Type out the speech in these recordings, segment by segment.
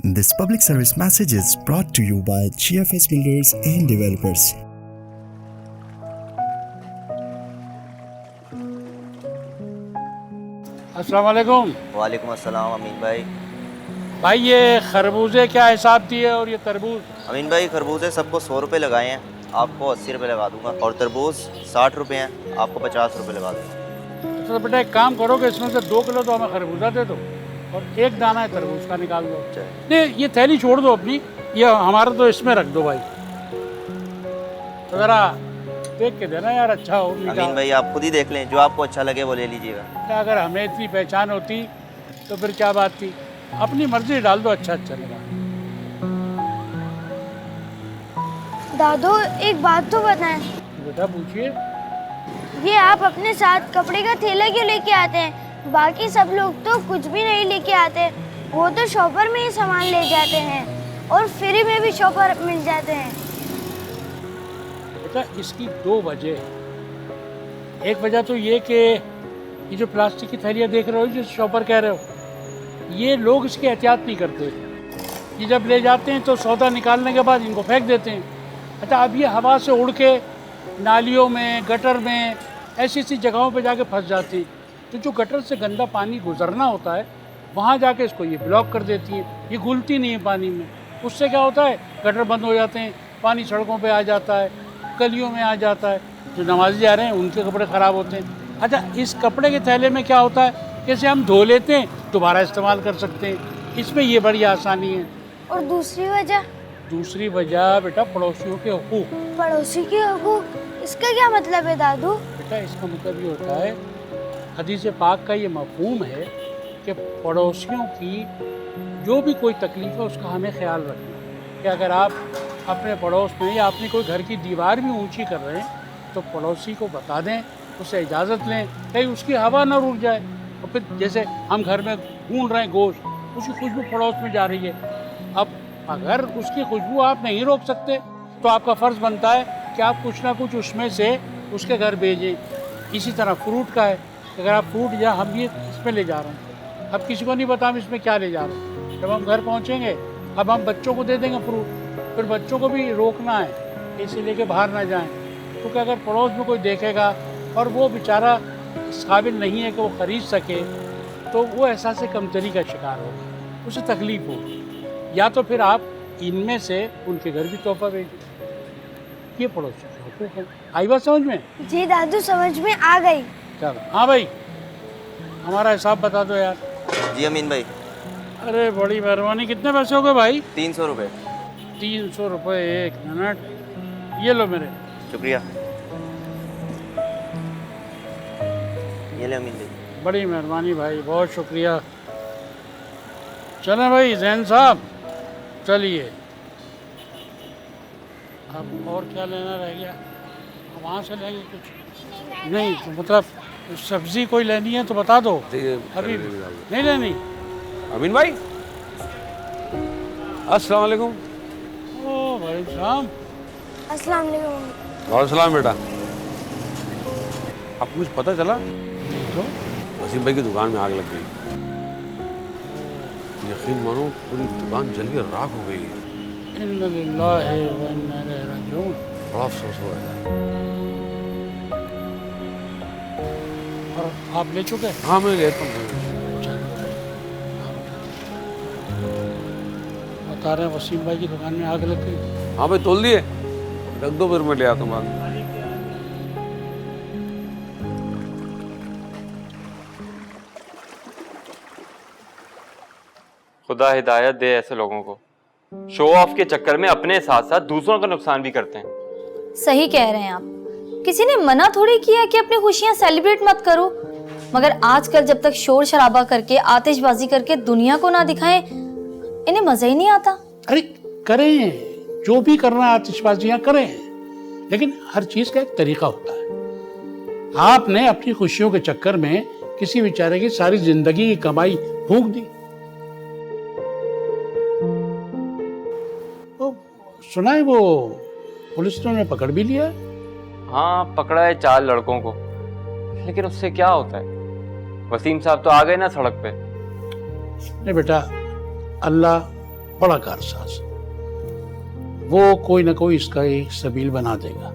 This public service message is brought to you by GFS Builders and Developers. अस्सलाम वालेकुम। वालेकुम अस्सलाम अमीन भाई। भाई ये खरबूजे क्या हिसाब दिए और ये तरबूज? अमीन भाई खरबूजे सबको 100 रुपये लगाए हैं, आपको 80 रुपये लगा दूंगा, और तरबूज 60 रुपये हैं, आपको 50 रुपये लगा दूंगा। तो बेटा एक काम करो कि इसमें से 2 किलो तो हमें खरबूजा दे दो और 1 दाना है तरबूज का निकाल दो। नहीं ये थैली छोड़ दो अपनी, ये हमारा तो इसमें रख दो भाई। तो ज़रा देख के देना यार, अच्छा हो मीठा। अमीन भाई आप खुद ही देख लें, जो आपको अच्छा लगे वो ले लीजिएगा। अगर हमें इतनी पहचान होती तो फिर क्या बात थी, अपनी मर्जी डाल दो, अच्छा अच्छा लगा। दादू एक बात तो बताएं, बेटा पूछिए। ये आप अपने साथ कपड़े का थैला क्यों लेके आते हैं? बाकी सब लोग तो कुछ भी नहीं लेके आते, वो तो शॉपर में ही सामान ले जाते हैं और फ्री में भी शॉपर मिल जाते हैं। बेटा इसकी 2 वजह। एक वजह तो ये कि ये जो प्लास्टिक की थैलियाँ देख रहे हो, जो शॉपर कह रहे हो, ये लोग इसकी एहतियात नहीं करते। ये जब ले जाते हैं तो सौदा निकालने के बाद इनको फेंक देते हैं। अच्छा अब ये हवा से उड़ के नालियों में, गटर में, ऐसी ऐसी जगहों पे जाके फंस जाती हैं। तो जो गटर से गंदा पानी गुजरना होता है वहाँ जाके इसको ये ब्लॉक कर देती है, ये घुलती नहीं है पानी में। उससे क्या होता है, गटर बंद हो जाते हैं, पानी सड़कों पे आ जाता है, गलियों में आ जाता है, जो नमाजी आ रहे हैं उनके कपड़े ख़राब होते हैं। अच्छा इस कपड़े के थैले में क्या होता है, जैसे हम धो लेते हैं दोबारा इस्तेमाल कर सकते हैं, इसमें ये बड़ी आसानी है। और दूसरी वजह बेटा पड़ोसियों के हुकूक। पड़ोसी के हकूक, इसका क्या मतलब है दादू? बेटा इसका मतलब ये होता है, हदीस पाक का ये मफहूम है कि पड़ोसियों की जो भी कोई तकलीफ़ है उसका हमें ख्याल रखना है। कि अगर आप अपने पड़ोस में या अपनी कोई घर की दीवार भी ऊंची कर रहे हैं तो पड़ोसी को बता दें, उससे इजाज़त लें, कहीं उसकी हवा ना रुक जाए। और फिर जैसे हम घर में भून रहे हैं गोश्त, उसकी खुशबू पड़ोस में जा रही है, अब अगर उसकी खुशबू आप नहीं रोक सकते तो आपका फ़र्ज़ बनता है कि आप कुछ ना कुछ उसमें से उसके घर भेजें। इसी तरह फ्रूट का है, अगर आप फ्रूट या हम ये इसमें ले जा रहे हैं, अब किसी को नहीं पता हम इसमें क्या ले जा रहे हैं। जब हम घर पहुँचेंगे अब हम बच्चों को दे देंगे फ्रूट, फिर बच्चों को भी रोकना है इसे लेके बाहर ना जाएं, क्योंकि अगर पड़ोस में कोई देखेगा और वो बेचारा इस काबिल नहीं है कि वो ख़रीद सके तो वो एहसास कमतरी का शिकार होगा, उसे तकलीफ़ होगी। या तो फिर आप इनमें से उनके घर भी तोहफा भेजिए, ये पड़ोसी का हुकूक है। आई बात समझ में? जी दादू समझ में आ गई। चलो हाँ भाई, हमारा हिसाब बता दो यार। जी अमीन भाई। अरे बड़ी मेहरबानी। कितने पैसे हो गए भाई? 300 रुपये। 300 रुपये, 1 मिनट, ये लो मेरे। शुक्रिया। ये ले अमीन भाई। बड़ी मेहरबानी भाई, बहुत शुक्रिया। चलें भाई जैन साहब, चलिए। अब और क्या लेना रह गया? वहाँ से लेंगे कुछ? नहीं तो मतलब सब्ज़ी कोई लेनी है तो बता दो। अभी नहीं लेनी? अमीन भाई अस्सलाम वालेकुम। ओ भाई साहब। अस्सलाम वालेकुम। और सलाम बेटा। आपको कुछ पता चला? तो वसीम भाई की दुकान में आग लग गई। यकीन मानो पूरी दुकान जल के राख हो गई। इन्ना लिल्लाहि व इन्ना इलैहि राजिऊन। बड़ा अफसोस हो रहा है। और आप ले चुके? हाँ मैं लेता हूँ। बता रहे हैं वसीम भाई की दुकान में आग लग गई। हाँ भाई तोल दिए, रख दो फिर मैं ले आता हूँ बाद में। खुदा हिदायत दे ऐसे लोगों को, शो ऑफ के चक्कर में अपने साथ साथ दूसरों का नुकसान भी करते हैं। सही कह रहे हैं आप, किसी ने मना थोड़ी किया कि अपनी खुशियां सेलिब्रेट मत करो, मगर आजकल जब तक शोर शराबा करके आतिशबाजी करके दुनिया को ना दिखाएं, इन्हें मजा ही नहीं आता। अरे करें, जो भी करना है आतिशबाजियां करें, लेकिन हर चीज का एक तरीका होता है। आपने अपनी खुशियों के चक्कर में किसी बेचारे की सारी जिंदगी की कमाई फूंक दी। तो सुना है वो पुलिस ने उन्हें पकड़ भी लिया है। हाँ पकड़ा है 4 लड़कों को, लेकिन उससे क्या होता है? वसीम साहब तो आ गए ना सड़क पे। नहीं बेटा, अल्लाह बड़ा कारसाज, वो कोई ना कोई इसका एक सबील बना देगा।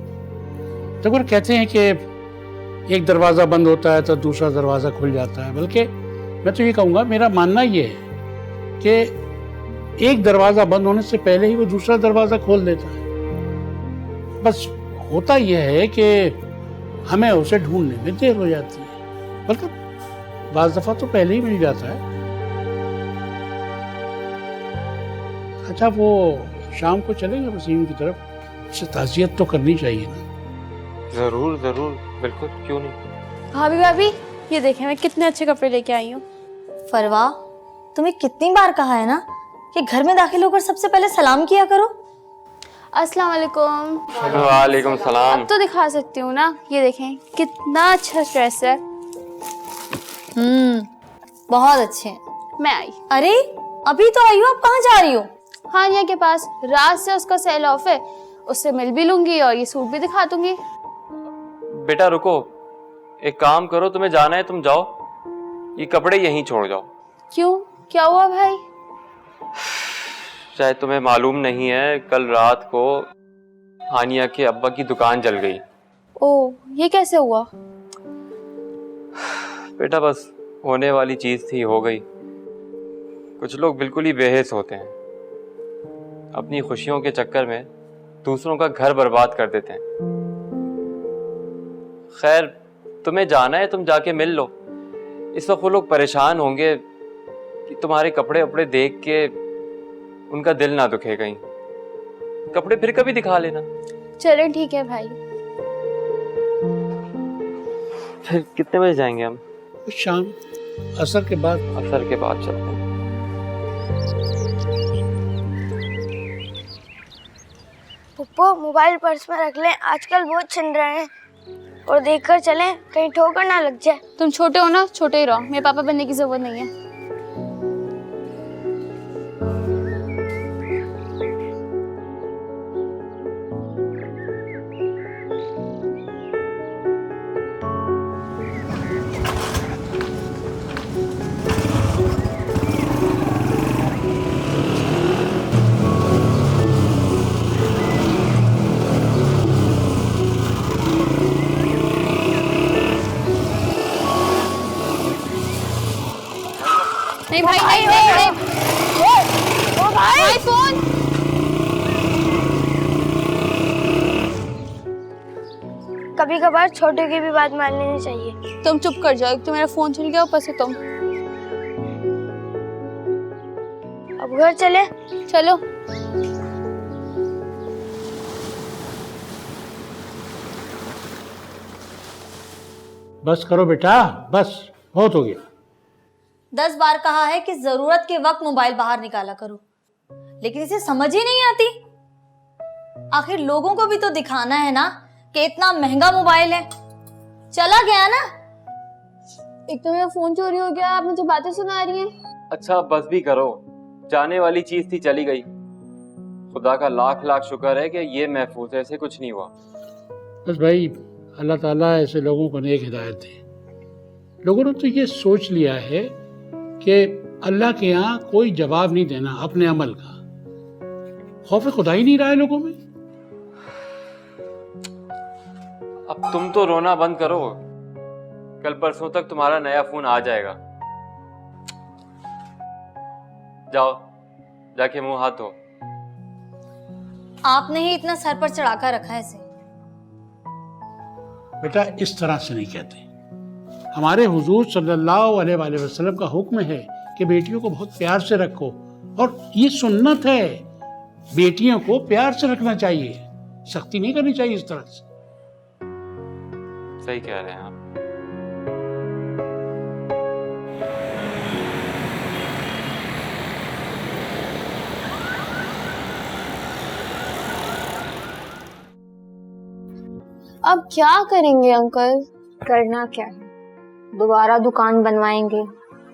तो अगर कहते हैं कि एक दरवाज़ा बंद होता है तो दूसरा दरवाज़ा खुल जाता है, बल्कि मैं तो ये कहूँगा, मेरा मानना ये है कि एक दरवाज़ा बंद होने से पहले ही वो दूसरा दरवाज़ा खोल देता है। बस होता यह है कि हमें उसे ढूंढने में देर हो जाती है, बल्कि बाज़ दफ़ा तो पहले ही मिल जाता है। अच्छा, वो शाम को चलेंगे वसीम की तरफ, उससे ताज़ियत तो करनी चाहिए ना। जरूर जरूर, बिल्कुल, क्यों नहीं। भाभी भाभी, ये देखें मैं कितने अच्छे कपड़े लेके आई हूँ। फरवा, तुम्हें कितनी बार कहा है ना कि घर में दाखिल होकर सबसे पहले सलाम किया करो। अस्सलाम वालेकुम। वालेकुम सलाम। अब तो दिखा सकती हूँ ना, ये देखें कितना अच्छा ड्रेस है। बहुत अच्छे। मैं आई। अरे अभी तो आई हो, आप कहाँ जा रही हो? हानिया के पास, रात से उसका सेल ऑफ है, उससे मिल भी लूंगी और ये सूट भी दिखा दूंगी। बेटा रुको, एक काम करो, तुम्हें जाना है तुम जाओ, ये कपड़े यहीं छोड़ जाओ। क्यों, क्या हुआ भाई? शायद तुम्हें मालूम नहीं है, कल रात को हानिया के अब्बा की दुकान जल गई। ओह, ये कैसे हुआ? बेटा बस होने वाली चीज थी, हो गई। कुछ लोग बिल्कुल ही बेहिस होते हैं, अपनी खुशियों के चक्कर में दूसरों का घर बर्बाद कर देते हैं। खैर, तुम्हें जाना है, तुम जाके मिल लो। इस वक्त वो लोग परेशान होंगे कि तुम्हारे कपड़े वपड़े देख के उनका दिल ना दुखे कहीं। कपड़े फिर कभी दिखा लेना। चलो ठीक है भाई। फिर कितने बजे जाएंगे हम? शाम, असर के बाद। असर के बाद चलते हैं। पप्पू, मोबाइल पर्स में रख लें, आजकल बहुत छिन रहे हैं, और देखकर चलें कहीं ठोकर ना लग जाए। तुम छोटे हो ना, छोटे ही रहो, मेरे पापा बनने की जरूरत नहीं है। नहीं भाई, नहीं नहीं नहीं। ओ भाई, फोन। कभी कभार छोटे की भी बात मान लेनी चाहिए। तुम चुप कर जाओ, एक तो मेरा फोन चल गया, ऊपर से तुम। अब घर चले। चलो। बस करो बेटा, बस बहुत हो गया। 10 बार कहा है कि जरूरत के वक्त मोबाइल बाहर निकाला करो, लेकिन इसे समझ ही नहीं आती। आखिर लोगों को भी तो दिखाना है ना कि इतना महंगा मोबाइल है। चला गया ना। एक तो मेरा फोन चोरी हो गया, आप मुझे बातें सुना रही हैं। अच्छा बस भी करो, जाने वाली चीज थी, चली गई। खुदा का लाख लाख शुक्र है कि ये महफूज है, ऐसे कुछ नहीं हुआ। बस भाई, अल्लाह ताला ऐसे लोगों को नेक हिदायत दे। लोगों ने तो ये सोच लिया है कि अल्लाह के यहाँ कोई जवाब नहीं देना अपने अमल का। खौफ खुदा ही नहीं रहा है लोगों में। अब तुम तो रोना बंद करो, कल परसों तक तुम्हारा नया फोन आ जाएगा। जाओ, जाके मुंह हाथ धो। आपने ही इतना सर पर चढ़ाकर रखा है इसे। बेटा इस तरह से नहीं कहते। हमारे हुजूर सल्लल्लाहु अलैहि वसल्लम का हुक्म है कि बेटियों को बहुत प्यार से रखो, और ये सुन्नत है, बेटियों को प्यार से रखना चाहिए, सख्ती नहीं करनी चाहिए इस तरह से। सही कह रहे हैं आप। अब क्या करेंगे अंकल? करना क्या है, दोबारा दुकान बनवाएंगे,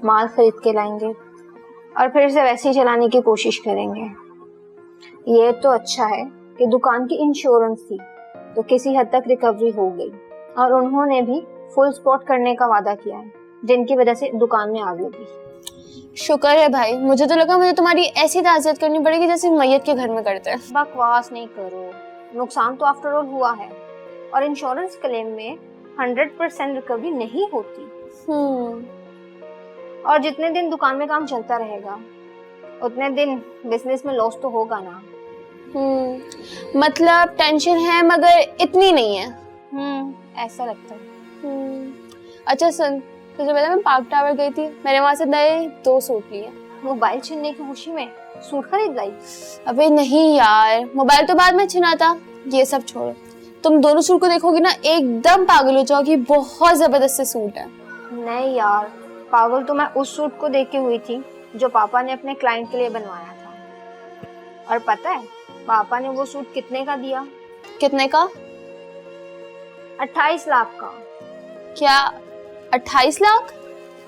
माल खरीद के लाएंगे और फिर से वैसे ही चलाने की कोशिश करेंगे। ये तो अच्छा है कि दुकान की इंश्योरेंस थी तो किसी हद तक रिकवरी हो गई, और उन्होंने भी फुल सपोर्ट करने का वादा किया है, जिनकी वजह से दुकान में आग लगी। शुक्र है भाई, मुझे तो लगा मुझे तुम्हारी ऐसी ताज़ियत करनी पड़ेगी जैसे मैयत के घर में करते हैं। बकवास नहीं करो, नुकसान तो आफ्टर ऑल हुआ है और इंश्योरेंस क्लेम में 100% रिकवरी नहीं होती। और जितने दिन दुकान में काम चलता रहेगा उतने दिन बिजनेस में लॉस तो होगा ना। मतलब टेंशन है मगर इतनी नहीं है। ऐसा लगता है। अच्छा सुन, तुझे पता मैं पार्क टावर गई थी, मैंने वहां से नए 2 सूट लिए। मोबाइल छीनने की खुशी में सूट खरीद लाई? अबे नहीं यार, मोबाइल तो बाद में छीना था, ये सब छोड़ो। तुम दोनों सूट को देखोगी ना एकदम पागल हो जाओगी, बहुत जबरदस्त सूट है। नहीं यार, पागल तो मैं उस सूट को देख के हुई थी जो पापा ने अपने क्लाइंट के लिए बनवाया था। और पता है पापा ने वो सूट कितने का दिया? कितने का? 28 लाख का। क्या 28 लाख?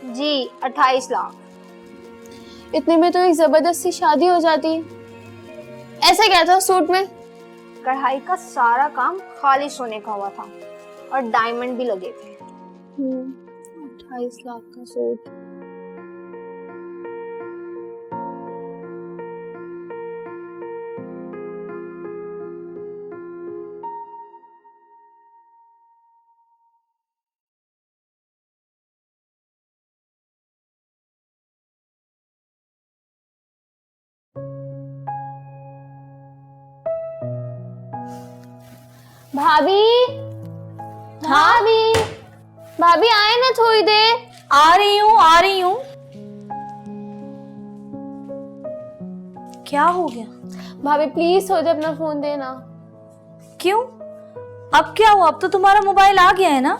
जी 28 लाख। इतने में तो एक जबरदस्त सी शादी हो जाती। ऐसा क्या था सूट में? कढ़ाई का सारा काम खाली सोने का हुआ था और डायमंड भी लगे थे। 28 लाख का सूट। भाभी, भाभी, भाभी आए ना थोड़ी देर। आ रही हूँ। क्या हो गया? भाभी प्लीज थोड़ी देर अपना फोन देना। क्यों? अब क्या हुआ? अब तो तुम्हारा मोबाइल आ गया है ना।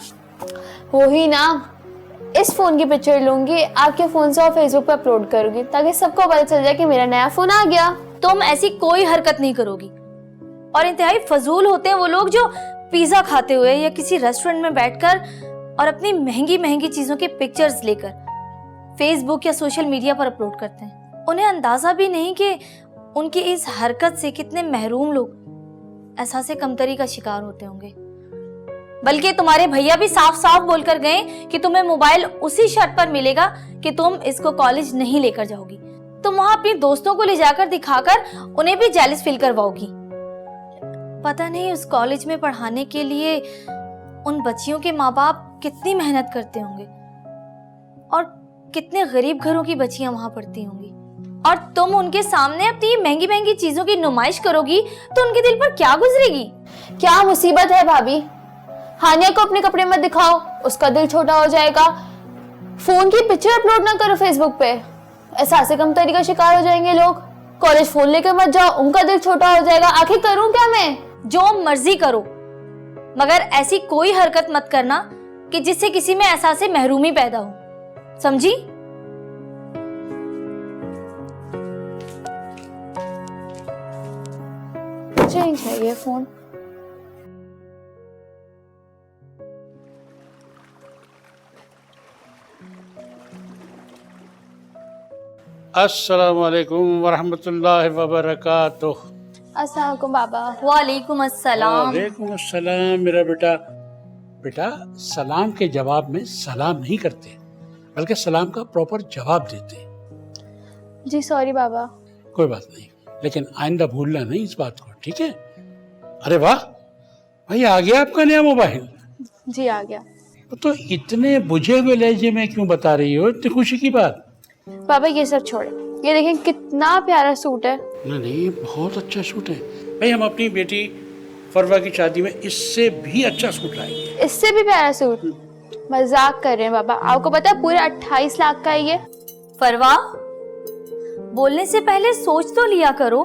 वही ना, इस फोन की पिक्चर लूंगी, आपके फोन से और फेसबुक पे अपलोड करूंगी ताकि सबको पता चल जाए कि मेरा नया फोन आ गया। तुम ऐसी कोई हरकत नहीं करोगी। और इंतहाई फजूल होते हैं वो लोग जो पिज्जा खाते हुए या किसी रेस्टोरेंट में बैठकर और अपनी महंगी महंगी चीजों के पिक्चर्स लेकर फेसबुक या सोशल मीडिया पर अपलोड करते हैं। उन्हें अंदाजा भी नहीं कि उनकी इस हरकत से कितने महरूम लोग एहसास कमतरी का शिकार होते होंगे। बल्कि तुम्हारे भैया भी साफ साफ बोलकर गए कि तुम्हें मोबाइल उसी शर्त पर मिलेगा कि तुम इसको कॉलेज नहीं लेकर जाओगी। तुम वहां अपनी दोस्तों को ले जाकर दिखाकर उन्हें भी जेलस फील करवाओगी। पता नहीं उस कॉलेज में पढ़ाने के लिए उन बच्चियों के माँ बाप कितनी मेहनत करते होंगे और कितने गरीब घरों की बच्चियां वहां पढ़ती होंगी। और तुम उनके सामने अपनी महंगी महंगी चीजों की नुमाइश करोगी तो उनके दिल पर क्या गुजरेगी? क्या मुसीबत है भाभी? हानिया को अपने कपड़े मत दिखाओ, उसका दिल छोटा हो जाएगा। फोन की पिक्चर अपलोड ना करो फेसबुक पे, एहसास कमतरी का शिकार हो जाएंगे लोग। कॉलेज फोन लेकर मत जाओ, उनका दिल छोटा हो जाएगा। आखिर करूं क्या मैं? जो मर्जी करो, मगर ऐसी कोई हरकत मत करना कि जिससे किसी में एहसास महरूमी पैदा हो, समझी? चेंज है ये फोन। अस्सलामु अलैकुम वरहमतुल्लाहि वबरकातुह। अस्सलाम वालेकुम बाबा। वालेकुम अस्सलाम। वालेकुम अस्सलाम। मेरा बेटा, बेटा सलाम के जवाब में सलाम नहीं करते, बल्कि सलाम का प्रॉपर जवाब देते। जी सॉरी बाबा। कोई बात नहीं, लेकिन आइंदा भूलना नहीं इस बात को, ठीक है? अरे वाह भाई, आ गया आपका नया मोबाइल? जी आ गया। तो इतने बुझे हुए लहजे में क्यों बता रही हो इतनी खुशी की बात? बाबा ये सब छोड़े, ये देखें कितना प्यारा सूट है। नहीं, बहुत अच्छा सूट है भाई। हम अपनी बेटी फरवा की शादी में इससे भी अच्छा सूट लाएंगे। इससे भी प्यारा सूट? मजाक कर रहे हैं बाबा, आपको पता है पूरे 28 लाख का है ये। फरवा, बोलने से पहले सोच तो लिया करो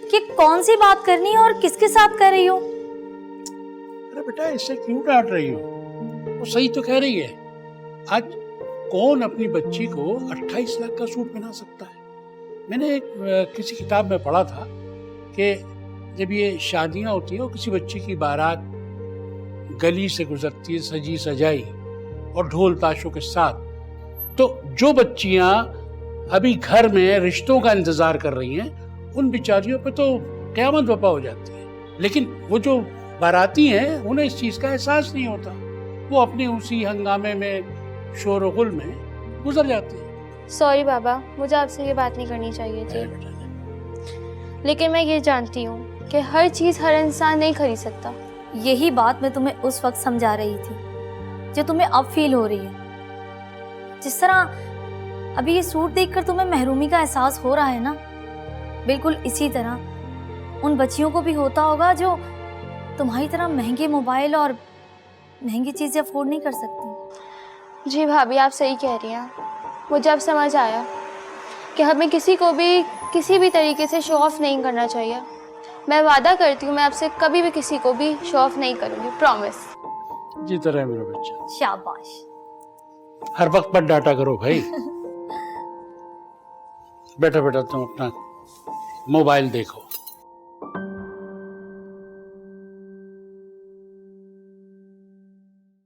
कि कौन सी बात करनी है और किसके साथ कर रही हो। अरे बेटा, इससे क्यों डांट रही हो? वो सही तो कह रही है। आज कौन अपनी बच्ची को 28 लाख का सूट पहना सकता है? मैंने किसी किताब में पढ़ा था कि जब ये शादियां होती हैं और किसी बच्ची की बारात गली से गुजरती है सजी सजाई और ढोल ताशों के साथ, तो जो बच्चियां अभी घर में रिश्तों का इंतजार कर रही हैं उन बिचारियों पे तो क़यामत बपा हो जाती है। लेकिन वो जो बाराती हैं उन्हें इस चीज़ का एहसास नहीं होता, वो अपने उसी हंगामे में शोर गुल में गुजर जाते हैं। सॉरी बाबा, मुझे आपसे ये बात नहीं करनी चाहिए थी, लेकिन मैं ये जानती हूँ कि हर चीज़ हर इंसान नहीं खरीद सकता। यही बात मैं तुम्हें उस वक्त समझा रही थी जो तुम्हें अब फील हो रही है। जिस तरह अभी ये सूट देखकर तुम्हें महरूमी का एहसास हो रहा है ना, बिल्कुल इसी तरह उन बच्चियों को भी होता होगा जो तुम्हारी तरह महंगे मोबाइल और महंगी चीज़ें अफोर्ड नहीं कर सकती। जी भाभी, आप सही कह रही हैं। मुझे अब समझ आया कि हमें किसी को भी किसी भी तरीके से शो ऑफ नहीं करना चाहिए। मैं वादा करती हूँ मैं आपसे कभी भी किसी को भी शो ऑफ नहीं करूँगी, प्रॉमिस। जीता रहे मेरा बच्चा। शाबाश। हर वक्त पर डाटा करो भाई। बेटा बेटा तुम अपना मोबाइल देखो।